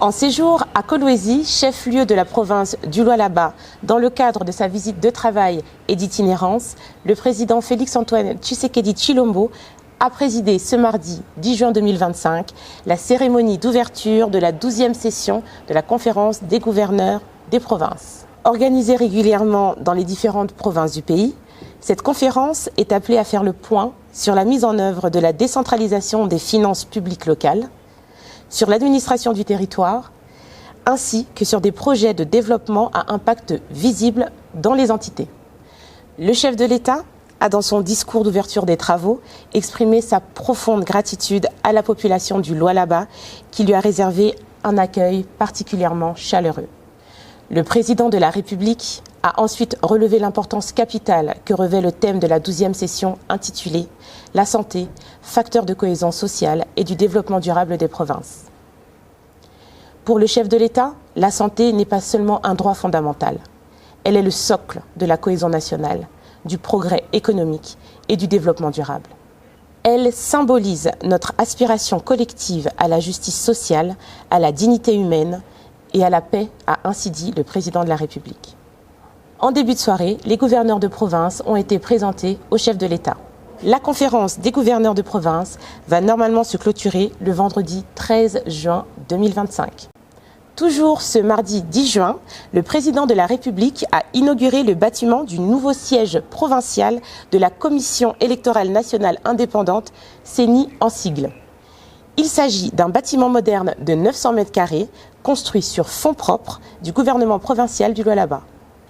En séjour à Kolwezi, chef-lieu de la province du Lualaba, dans le cadre de sa visite de travail et d'itinérance, le président Félix-Antoine Tshisekedi Tshilombo a présidé ce mardi 10 juin 2025 la cérémonie d'ouverture de la 12e session de la conférence des gouverneurs des provinces. Organisée régulièrement dans les différentes provinces du pays, cette conférence est appelée à faire le point sur la mise en œuvre de la décentralisation des finances publiques locales, sur l'administration du territoire, ainsi que sur des projets de développement à impact visible dans les entités. Le chef de l'État a, dans son discours d'ouverture des travaux, exprimé sa profonde gratitude à la population du Lualaba qui lui a réservé un accueil particulièrement chaleureux. Le président de la République a ensuite relevé l'importance capitale que revêt le thème de la 12e session intitulée « La santé, facteur de cohésion sociale et du développement durable des provinces ». Pour le chef de l'État, la santé n'est pas seulement un droit fondamental. Elle est le socle de la cohésion nationale, du progrès économique et du développement durable. Elle symbolise notre aspiration collective à la justice sociale, à la dignité humaine et à la paix, a ainsi dit le président de la République. En début de soirée, les gouverneurs de province ont été présentés au chef de l'État. La conférence des gouverneurs de province va normalement se clôturer le vendredi 13 juin 2025. Toujours ce mardi 10 juin, le président de la République a inauguré le bâtiment du nouveau siège provincial de la Commission électorale nationale indépendante, CENI en sigle. Il s'agit d'un bâtiment moderne de 900 mètres carrés, construit sur fonds propres du gouvernement provincial du Lualaba.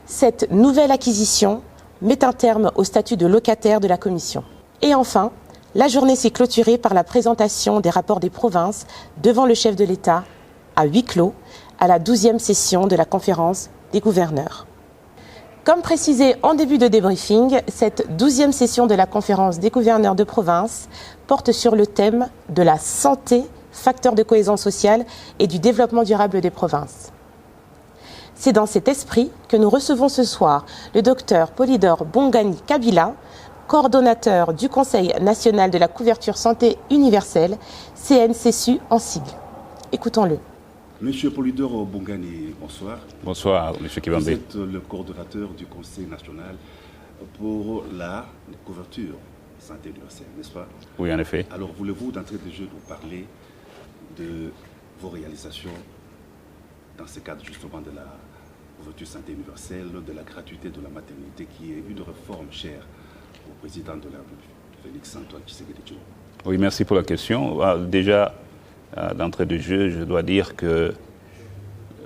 Cette nouvelle acquisition met un terme au statut de locataire de la commission. Et enfin, la journée s'est clôturée par la présentation des rapports des provinces devant le chef de l'État à huis clos à la 12e session de la conférence des gouverneurs. Comme précisé en début de débriefing, cette 12e session de la conférence des gouverneurs de province porte sur le thème de la santé, facteur de cohésion sociale et du développement durable des provinces. C'est dans cet esprit que nous recevons ce soir le docteur Polydore Bongani Kabila, coordonnateur du Conseil national de la couverture santé universelle, CNCSU en sigle. Écoutons-le. Monsieur Polydore Bongani, bonsoir. Bonsoir, Monsieur Kibambe. Vous êtes le coordonnateur du Conseil national pour la couverture santé universelle, n'est-ce pas? Oui, en effet. Alors, voulez-vous d'entrée de jeu nous parler de vos réalisations dans ce cadre justement de la couverture santé universelle, de la gratuité de la maternité, qui est une réforme chère au président de la République, Félix-Antoine Tshisekedi Tshilombo? Oui, merci pour la question. Déjà, d'entrée de jeu, je dois dire que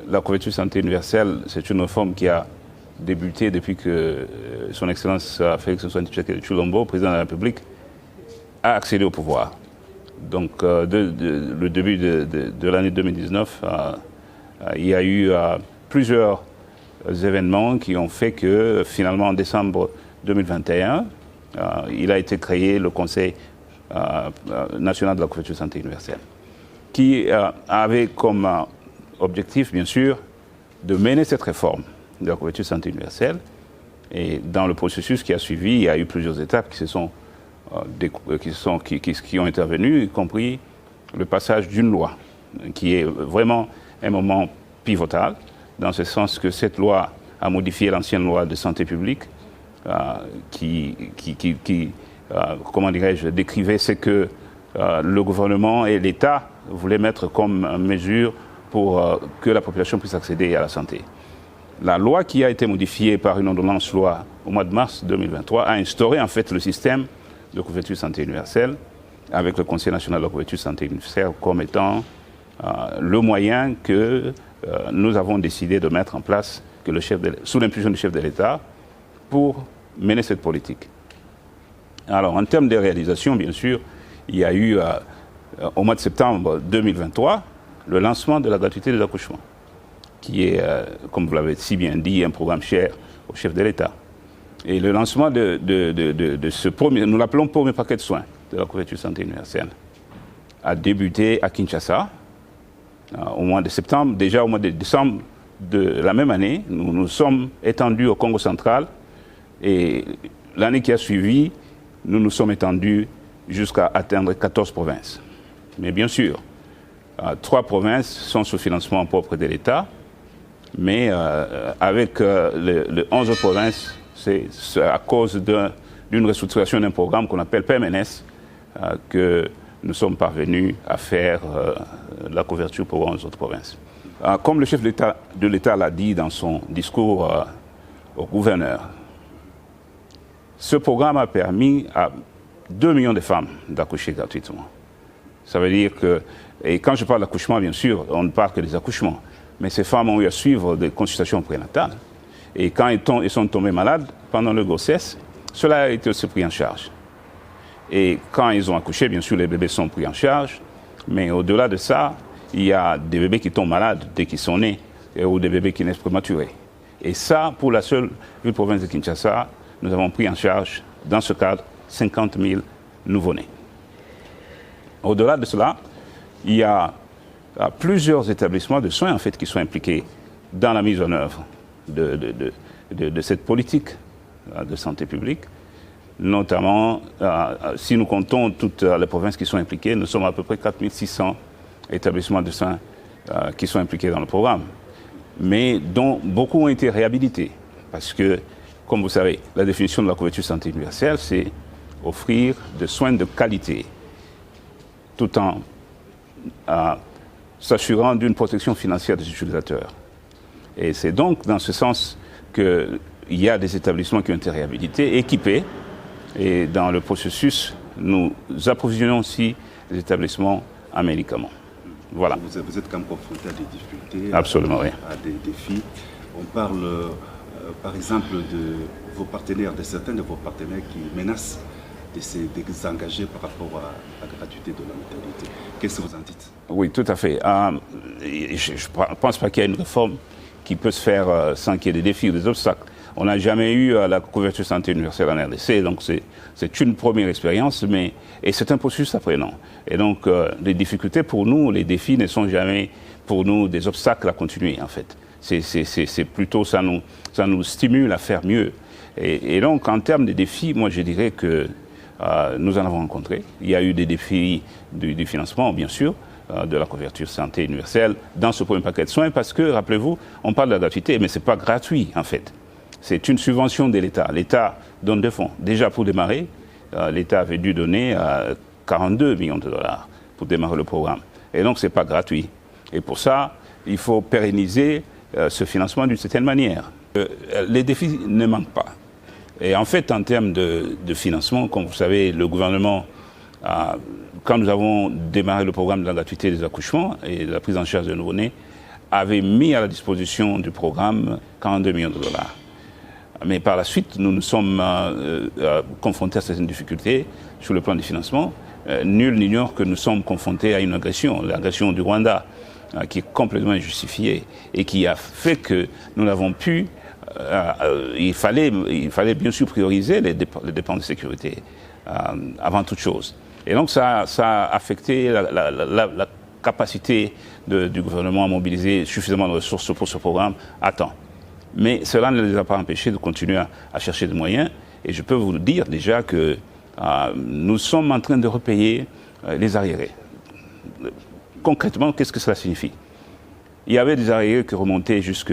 la couverture santé universelle, c'est une réforme qui a débuté depuis que son Excellence Félix-Antoine Tshisekedi Tshilombo, président de la République, a accédé au pouvoir. Donc, le début de l'année 2019, il y a eu plusieurs événements qui ont fait que, finalement, en décembre 2021, il a été créé le Conseil national de la couverture santé universelle, qui avait comme objectif, bien sûr, de mener cette réforme de la couverture santé universelle. Et dans le processus qui a suivi, il y a eu plusieurs étapes qui ont intervenu, y compris le passage d'une loi, qui est vraiment un moment pivotal, dans ce sens que cette loi a modifié l'ancienne loi de santé publique, comment dirais-je, décrivait ce que le gouvernement et l'État voulaient mettre comme mesure pour que la population puisse accéder à la santé. La loi qui a été modifiée par une ordonnance loi au mois de mars 2023 a instauré en fait le système de couverture santé universelle avec le Conseil national de la couverture santé universelle comme étant le moyen que nous avons décidé de mettre en place sous l'impulsion du chef de l'État pour mener cette politique. Alors, en termes de réalisation, bien sûr, il y a eu, au mois de septembre 2023, le lancement de la gratuité des accouchements, qui est, comme vous l'avez si bien dit, un programme cher au chef de l'État. Et le lancement de ce premier, nous l'appelons premier paquet de soins de la couverture santé universelle, a débuté à Kinshasa au mois de septembre. Déjà au mois de décembre de la même année, nous nous sommes étendus au Congo central et l'année qui a suivi, nous nous sommes étendus jusqu'à atteindre 14 provinces. Mais bien sûr, 3 provinces sont sous financement propre de l'État, mais avec les 11 provinces, c'est à cause d'une restructuration d'un programme qu'on appelle PMNS que nous sommes parvenus à faire la couverture pour 11 autres provinces. Comme le chef de l'État l'a dit dans son discours au gouverneur, ce programme a permis à 2 millions de femmes d'accoucher gratuitement. Ça veut dire que, et quand je parle d'accouchement, bien sûr, on ne parle que des accouchements, mais ces femmes ont eu à suivre des consultations prénatales. Et quand elles sont tombées malades pendant leur grossesse, cela a été aussi pris en charge. Et quand ils ont accouché, bien sûr, les bébés sont pris en charge, mais au-delà de ça, il y a des bébés qui tombent malades dès qu'ils sont nés, ou des bébés qui naissent prématurés. Et ça, pour la seule province de Kinshasa, nous avons pris en charge, dans ce cadre, 50 000 nouveau-nés. Au-delà de cela, il y a plusieurs établissements de soins en fait, qui sont impliqués dans la mise en œuvre de cette politique de santé publique. Notamment, si nous comptons toutes les provinces qui sont impliquées, nous sommes à peu près 4 600 établissements de soins qui sont impliqués dans le programme, mais dont beaucoup ont été réhabilités. Parce que, comme vous savez, la définition de la couverture santé universelle, c'est offrir des soins de qualité, tout en s'assurant d'une protection financière des utilisateurs. Et c'est donc dans ce sens qu'il y a des établissements qui ont été réhabilités, équipés, et dans le processus, nous approvisionnons aussi les établissements en médicaments. Voilà. Vous êtes quand même confronté à des difficultés, absolument, oui. À des défis. On parle, par exemple, de vos partenaires, de certains de vos partenaires qui menacent de s'engager par rapport à la gratuité de la maternité. Qu'est-ce que vous en dites? Oui, tout à fait. Je ne pense pas qu'il y ait une réforme qui peut se faire sans qu'il y ait des défis ou des obstacles. On n'a jamais eu la couverture santé universelle en RDC, donc c'est une première expérience, et c'est un processus apprenant. Et donc, les difficultés pour nous, les défis ne sont jamais pour nous des obstacles à continuer, en fait. C'est plutôt, ça nous stimule à faire mieux. Et donc, en termes de défis, moi, je dirais que nous en avons rencontré. Il y a eu des défis du financement, bien sûr, de la couverture santé universelle dans ce premier paquet de soins, parce que, rappelez-vous, on parle de la gratuité, mais ce n'est pas gratuit, en fait. C'est une subvention de l'État. L'État donne des fonds. Déjà, pour démarrer, l'État avait dû donner 42 millions de dollars pour démarrer le programme. Et donc, ce n'est pas gratuit. Et pour ça, il faut pérenniser ce financement d'une certaine manière. Les défis ne manquent pas. Et en fait, en termes de financement, comme vous savez, le gouvernement, quand nous avons démarré le programme de la gratuité des accouchements et de la prise en charge des nouveau-nés, avait mis à la disposition du programme 42 millions de dollars. Mais par la suite, nous nous sommes confrontés à certaines difficultés sur le plan du financement. Nul n'ignore que nous sommes confrontés à une agression, l'agression du Rwanda, qui est complètement injustifiée et qui a fait que nous n'avons pu... il fallait bien sûr prioriser les dépenses de sécurité avant toute chose. Et donc ça a affecté la capacité du gouvernement à mobiliser suffisamment de ressources pour ce programme à temps. Mais cela ne les a pas empêchés de continuer à chercher des moyens. Et je peux vous dire déjà que nous sommes en train de repayer les arriérés. Concrètement, qu'est-ce que cela signifie? Il y avait des arriérés qui remontaient jusque,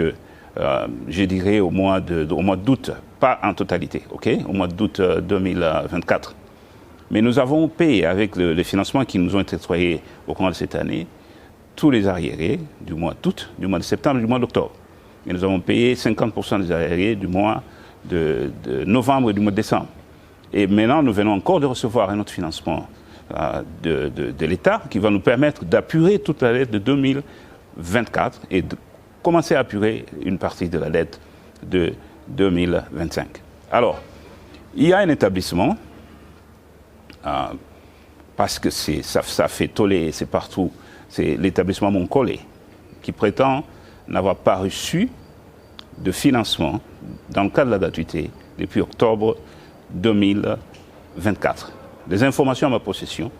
je dirais, au mois d'août, pas en totalité, au mois d'août 2024. Mais nous avons payé, avec les financements qui nous ont été octroyés au cours de cette année, tous les arriérés du mois d'août, du mois de septembre et du mois d'octobre. Et nous avons payé 50% des arriérés du mois de novembre et du mois de décembre. Et maintenant, nous venons encore de recevoir un autre financement de l'État qui va nous permettre d'apurer toute la dette de 2024 et de commencer à apurer une partie de la dette de 2025. Alors, il y a un établissement, parce que ça fait toller, c'est partout, c'est l'établissement Moncole, qui prétend n'avoir pas reçu de financement dans le cadre de la gratuité depuis octobre 2024. Des informations à ma possession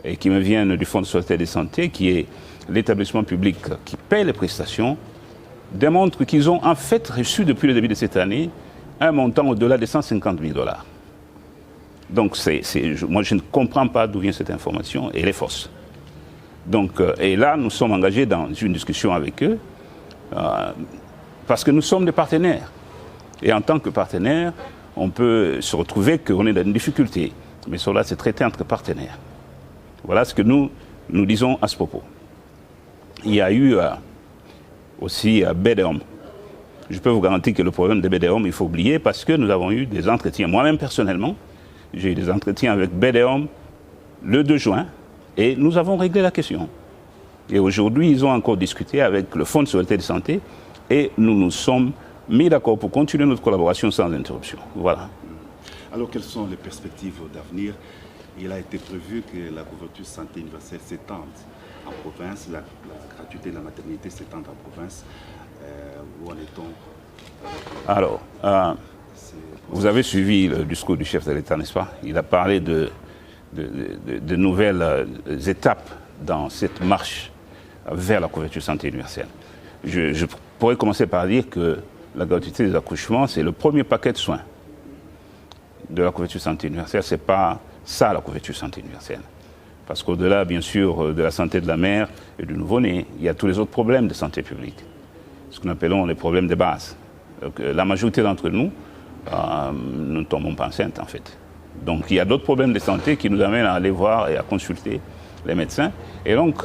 et qui me viennent du Fonds de solidarité de santé, qui est l'établissement public qui paie les prestations, démontrent qu'ils ont en fait reçu depuis le début de cette année un montant au-delà de 150 000 dollars. Donc moi je ne comprends pas d'où vient cette information et elle est fausse. Donc, et là, nous sommes engagés dans une discussion avec eux parce que nous sommes des partenaires. Et en tant que partenaires, on peut se retrouver qu'on est dans une difficulté. Mais cela, c'est traité entre partenaires. Voilà ce que nous disons à ce propos. Il y a eu aussi BDOM. Je peux vous garantir que le problème de BDOM, il faut oublier parce que nous avons eu des entretiens. Moi-même, personnellement, j'ai eu des entretiens avec BDOM le 2 juin et nous avons réglé la question. Et aujourd'hui, ils ont encore discuté avec le Fonds de sécurité de santé et nous nous sommes mis d'accord pour continuer notre collaboration sans interruption. Voilà. Alors, quelles sont les perspectives d'avenir? Il a été prévu que la couverture santé universelle s'étende en province, la gratuité de la maternité s'étende en province. Où en est-on? Alors, vous avez suivi le discours du chef de l'État, n'est-ce pas? Il a parlé de nouvelles étapes dans cette marche vers la couverture santé universelle. Je pourrais commencer par dire que la gratuité des accouchements, c'est le premier paquet de soins de la couverture santé universelle. Ce n'est pas ça la couverture santé universelle. Parce qu'au-delà, bien sûr, de la santé de la mère et du nouveau-né, il y a tous les autres problèmes de santé publique. Ce que nous appelons les problèmes de base. Donc, la majorité d'entre nous, nous ne tombons pas enceintes, en fait. Donc, il y a d'autres problèmes de santé qui nous amènent à aller voir et à consulter les médecins. Et donc,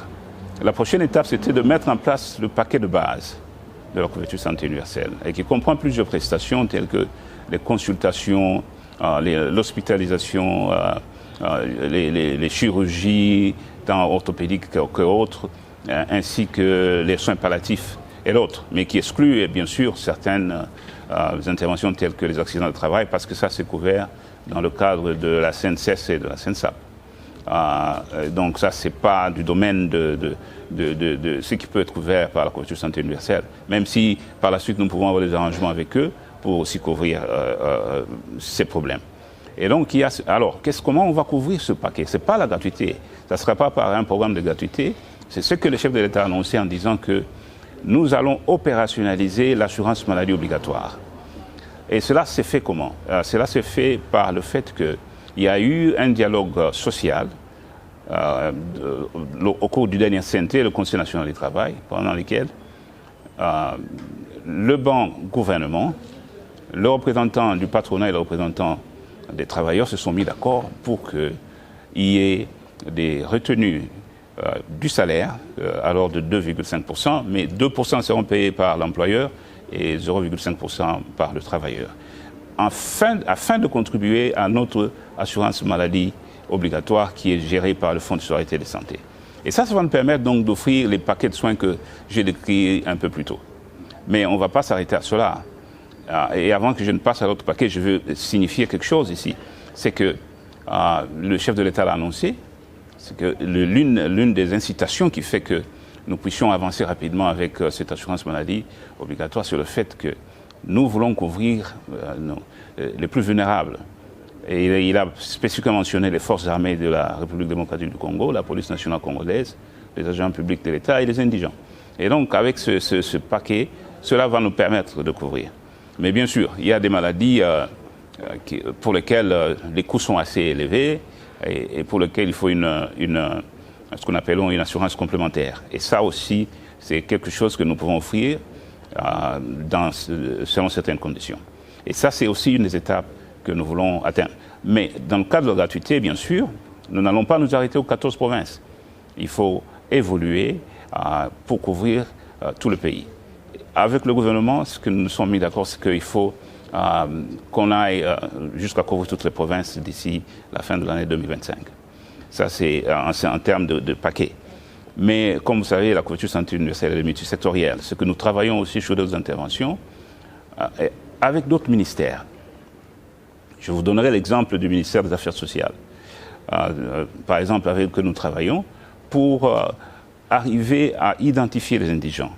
la prochaine étape, c'était de mettre en place le paquet de base de la couverture santé universelle, et qui comprend plusieurs prestations telles que les consultations, l'hospitalisation, les chirurgies, tant orthopédiques qu'autres, ainsi que les soins palliatifs et l'autre, mais qui exclut bien sûr certaines interventions telles que les accidents de travail, parce que ça c'est couvert dans le cadre de la CNCS et de la CNSAP. Donc ça c'est pas du domaine de ce qui peut être couvert par la couverture santé universelle, même si par la suite nous pouvons avoir des arrangements avec eux pour aussi couvrir ces problèmes. Et donc, alors, comment on va couvrir ce paquet? Ce n'est pas la gratuité. Ça ne sera pas par un programme de gratuité. C'est ce que le chef de l'État a annoncé en disant que nous allons opérationnaliser l'assurance maladie obligatoire. Et cela s'est fait comment? Cela s'est fait par le fait qu'il y a eu un dialogue social au cours du dernier CNT, le Conseil national du travail, pendant lequel le banc gouvernement, le représentant du patronat et le représentant des travailleurs se sont mis d'accord pour qu'il y ait des retenues du salaire, alors de 2,5%, mais 2% seront payés par l'employeur et 0,5% par le travailleur, afin de contribuer à notre assurance maladie obligatoire qui est gérée par le Fonds de solidarité de santé. Et ça va nous permettre donc d'offrir les paquets de soins que j'ai décrits un peu plus tôt. Mais on ne va pas s'arrêter à cela. Et avant que je ne passe à l'autre paquet, je veux signifier quelque chose ici. C'est que le chef de l'État l'a annoncé, c'est que l'une des incitations qui fait que nous puissions avancer rapidement avec cette assurance maladie obligatoire, sur le fait que nous voulons couvrir les plus vulnérables. Et il a spécifiquement mentionné les forces armées de la République démocratique du Congo, la police nationale congolaise, les agents publics de l'État et les indigents. Et donc, avec ce paquet, cela va nous permettre de couvrir. Mais bien sûr, il y a des maladies pour lesquelles les coûts sont assez élevés et pour lesquelles il faut ce qu'on appelle une assurance complémentaire. Et ça aussi, c'est quelque chose que nous pouvons offrir selon certaines conditions. Et ça, c'est aussi une des étapes que nous voulons atteindre. Mais dans le cadre de la gratuité, bien sûr, nous n'allons pas nous arrêter aux 14 provinces. Il faut évoluer pour couvrir tout le pays. Avec le gouvernement, ce que nous nous sommes mis d'accord, c'est qu'il faut qu'on aille jusqu'à couvrir toutes les provinces d'ici la fin de l'année 2025. Ça, c'est en termes de paquet. Mais comme vous savez, la couverture santé universelle est multisectorielle. Ce que nous travaillons aussi sur d'autres interventions avec d'autres ministères. Je vous donnerai l'exemple du ministère des Affaires sociales. Par exemple, avec que nous travaillons pour arriver à identifier les indigents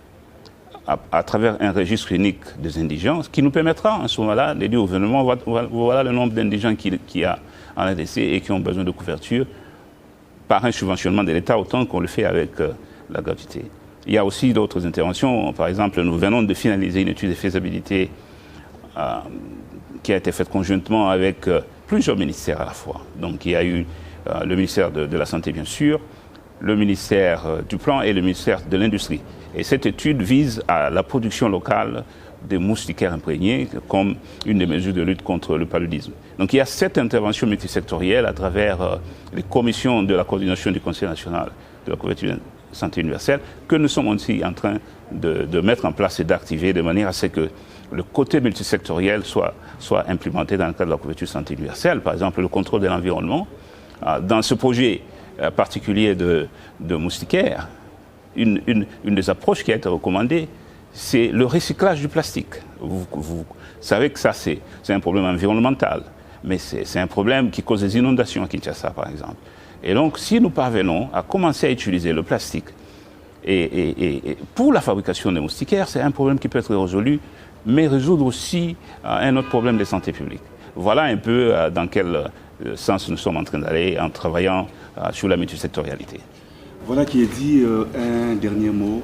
à travers un registre unique des indigents, ce qui nous permettra en ce moment-là de dire au gouvernement voilà le nombre d'indigents qu'il y a en ADC et qui ont besoin de couverture par un subventionnement de l'État autant qu'on le fait avec la gratuité. Il y a aussi d'autres interventions. Par exemple, nous venons de finaliser une étude de faisabilité qui a été faite conjointement avec plusieurs ministères à la fois. Donc il y a eu le ministère de la Santé, bien sûr, le ministère du Plan et le ministère de l'Industrie. Et cette étude vise à la production locale des moustiquaires imprégnés comme une des mesures de lutte contre le paludisme. Donc il y a cette intervention multisectorielle à travers les commissions de la coordination du Conseil national de la couverture santé universelle que nous sommes aussi en train de mettre en place et d'activer de manière à ce que le côté multisectoriel soit implémenté dans le cadre de la couverture santé universelle. Par exemple, le contrôle de l'environnement. Dans ce projet particulier de moustiquaires, une des approches qui a été recommandée, c'est le recyclage du plastique. Vous savez que ça, c'est un problème environnemental, mais c'est un problème qui cause des inondations à Kinshasa, par exemple. Et donc, si nous parvenons à commencer à utiliser le plastique et pour la fabrication des moustiquaires, c'est un problème qui peut être résolu, mais résoudre aussi un autre problème de santé publique. Voilà un peu dans quel sens nous sommes en train d'aller en travaillant sur la multisectorialité. Voilà qui est dit. Un dernier mot,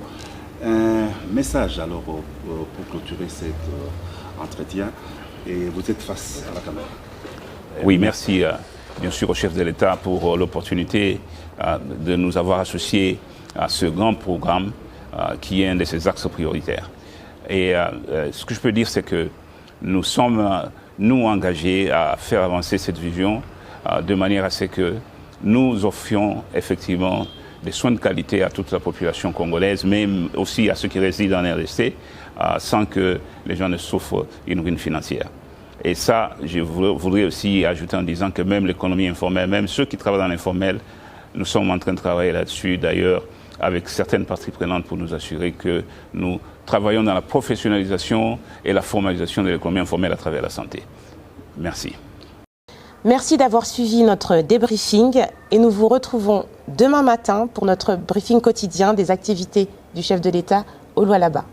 un message alors pour clôturer cet entretien. Et vous êtes face à la caméra. Oui, merci bien sûr au chef de l'État pour l'opportunité de nous avoir associés à ce grand programme qui est un de ses axes prioritaires. Et ce que je peux dire, c'est que nous sommes, nous, engagés à faire avancer cette vision de manière à ce que nous offrions effectivement des soins de qualité à toute la population congolaise, mais aussi à ceux qui résident en RDC, sans que les gens ne souffrent une ruine financière. Et ça, je voudrais aussi ajouter en disant que même l'économie informelle, même ceux qui travaillent dans l'informel, nous sommes en train de travailler là-dessus, d'ailleurs, avec certaines parties prenantes pour nous assurer que nous travaillons dans la professionnalisation et la formalisation de l'économie informelle à travers la santé. Merci. Merci d'avoir suivi notre débriefing et nous vous retrouvons demain matin pour notre briefing quotidien des activités du chef de l'État au Lualaba.